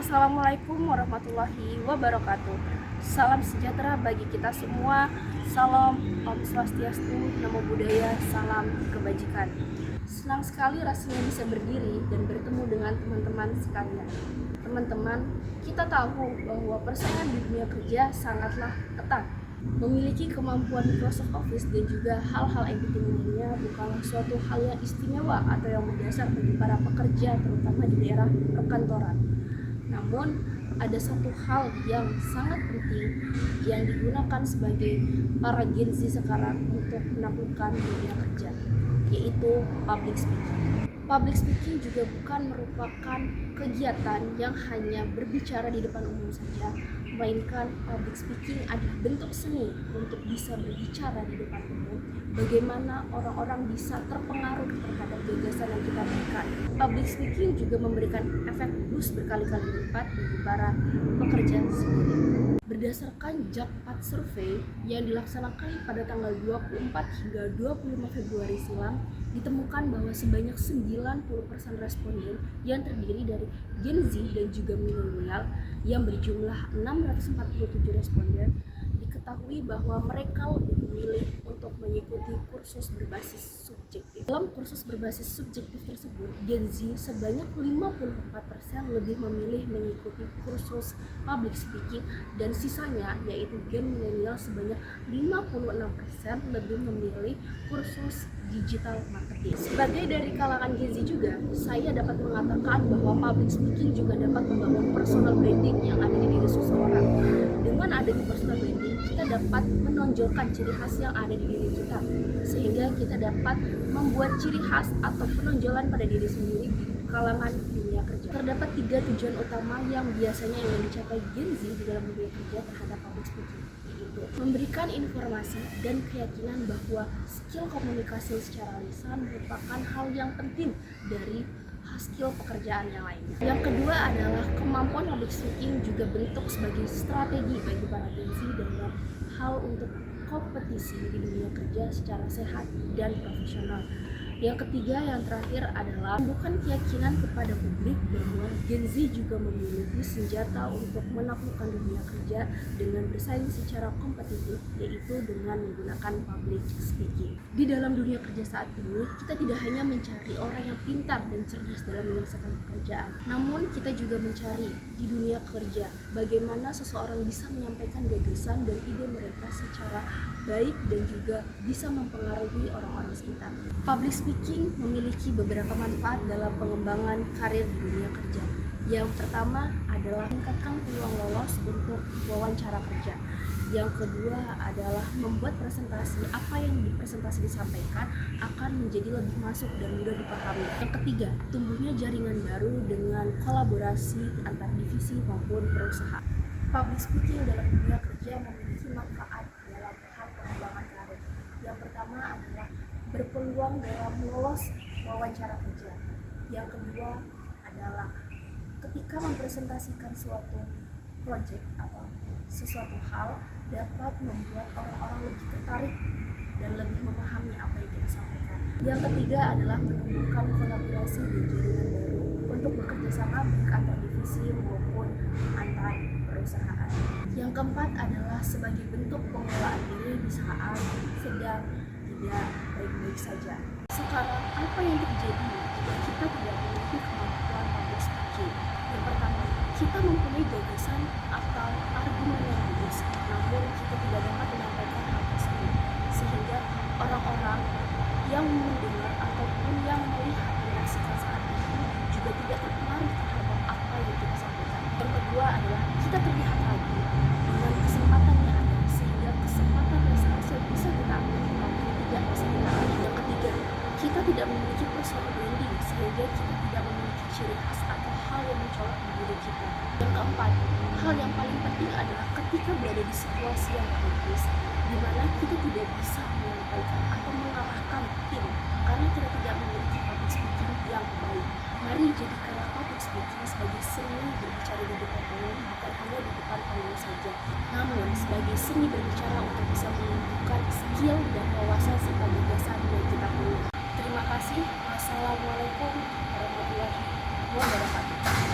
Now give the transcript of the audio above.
Assalamualaikum warahmatullahi wabarakatuh. Salam sejahtera bagi kita semua. Salam Om Swastiastu, Namo Buddhaya, salam kebajikan. Senang sekali rasanya bisa berdiri dan bertemu dengan teman-teman sekalian. Teman-teman, kita tahu bahwa persaingan di dunia kerja sangatlah ketat. Memiliki kemampuan Microsoft Office dan juga hal-hal editing lainnya bukanlah suatu hal yang istimewa atau yang mendasar bagi para pekerja, terutama di daerah perkantoran. Namun, ada satu hal yang sangat penting yang digunakan sebagai para Gen Z sekarang untuk menaklukkan dunia kerja, yaitu public speaking. Public speaking juga bukan merupakan kegiatan yang hanya berbicara di depan umum saja, melainkan public speaking adalah bentuk seni untuk bisa berbicara di depan umum. Bagaimana orang-orang bisa terpengaruh terhadap gagasan yang kita berikan. Public speaking juga memberikan efek boost berkali-kali lipat bagi para pekerja sendiri. Berdasarkan Jakpat Survey yang dilaksanakan pada tanggal 24 hingga 25 Februari silam, ditemukan bahwa sebanyak 90% responden yang terdiri dari Gen Z dan juga milenial yang berjumlah 647 responden diketahui bahwa mereka lebih memilih untuk mengikuti kursus berbasis subjektif. Dalam kursus berbasis subjektif tersebut, Gen Z sebanyak 54% lebih memilih mengikuti kursus public speaking dan sisanya yaitu Gen milenial sebanyak 56% lebih memilih kursus digital marketing. Sebagai dari kalangan Gen Z juga, saya dapat mengatakan bahwa public speaking juga dapat membangun personal branding yang ada di diri seseorang. Dengan adanya personal branding, kita dapat menonjolkan ciri khas yang ada di diri kita, sehingga kita dapat membuat ciri khas atau penonjolan pada diri sendiri di kalangan dunia kerja. Terdapat 3 tujuan utama yang biasanya ingin dicapai Gen Z di dalam dunia kerja terhadap public speaking, yaitu memberikan informasi dan keyakinan bahwa skill komunikasi secara lisan merupakan hal yang penting dari skill pekerjaan yang lainnya. Yang kedua adalah kemampuan public speaking juga bentuk sebagai strategi bagi para Gen Z dalam hal untuk kompetisi di dunia kerja secara sehat dan profesional. Yang ketiga, yang terakhir adalah bukan keyakinan kepada publik bahwa Gen Z juga memiliki senjata untuk menaklukkan dunia kerja dengan bersaing secara kompetitif, yaitu dengan menggunakan public speaking. Di dalam dunia kerja saat ini, kita tidak hanya mencari orang yang pintar dan cerdas dalam menyelesaikan pekerjaan, namun kita juga mencari di dunia kerja bagaimana seseorang bisa menyampaikan gagasan dan ide mereka secara baik dan juga bisa mempengaruhi orang-orang sekitar. Public speaking memiliki beberapa manfaat dalam pengembangan karir di dunia kerja. Yang pertama adalah meningkatkan peluang lolos untuk wawancara kerja. Yang kedua adalah membuat presentasi apa yang dipresentasi disampaikan akan menjadi lebih masuk dan mudah dipahami. Yang ketiga, tumbuhnya jaringan baru dengan kolaborasi antar divisi maupun perusahaan. Public speaking dalam dunia kerja memiliki manfaat dalam hal pengembangan karir. Yang pertama adalah berpeluang dalam lolos wawancara kerja. Yang kedua adalah ketika mempresentasikan suatu project atau sesuatu hal dapat membuat orang-orang lebih tertarik dan lebih memahami apa yang kita sampaikan. Yang ketiga adalah menemukan kolaborasi dan jaringan baru untuk bekerja sama baik antar divisi maupun antar perusahaan. Yang keempat adalah sebagai bentuk pengelolaan diri di saat sedang tidak baik-baik saja. Sekarang, apa yang terjadi jika kita tidak memiliki kemampuan public speaking? Yang pertama, kita mempunyai gagasan atau argumen yang bagus, namun kita tidak dapat menyampaikan hal tersebut, sehingga orang-orang yang mendengar ataupun yang melihat menyaksikan saat itu juga tidak terpengaruh terhadap apa yang kita sampaikan. Yang kedua adalah kita terlihat lagi dengan kesempatan yang ada, sehingga kesempatan yang seharusnya bisa kita ambil tapi tidak bisa kita ambil. Yang ketiga, kita tidak memiliki personal branding, sehingga kita tidak memiliki ciri khas atau hal yang mencolok di diri kita. Yang keempat, hal yang paling penting adalah ketika berada di situasi yang kritis, di mana kita tidak bisa menyampaikan atau mengarahkan tim karena kita tidak memiliki public speaking yang baik. Mari jadikanlah public speaking sebagai seni berbicara di depan umum, bukan hanya di depan panggung saja, namun sebagai seni berbicara untuk bisa menunjukkan skill dan wawasan serta gagasan yang kita punya. Terima kasih. Wassalamualaikum warahmatullahi wabarakatuh.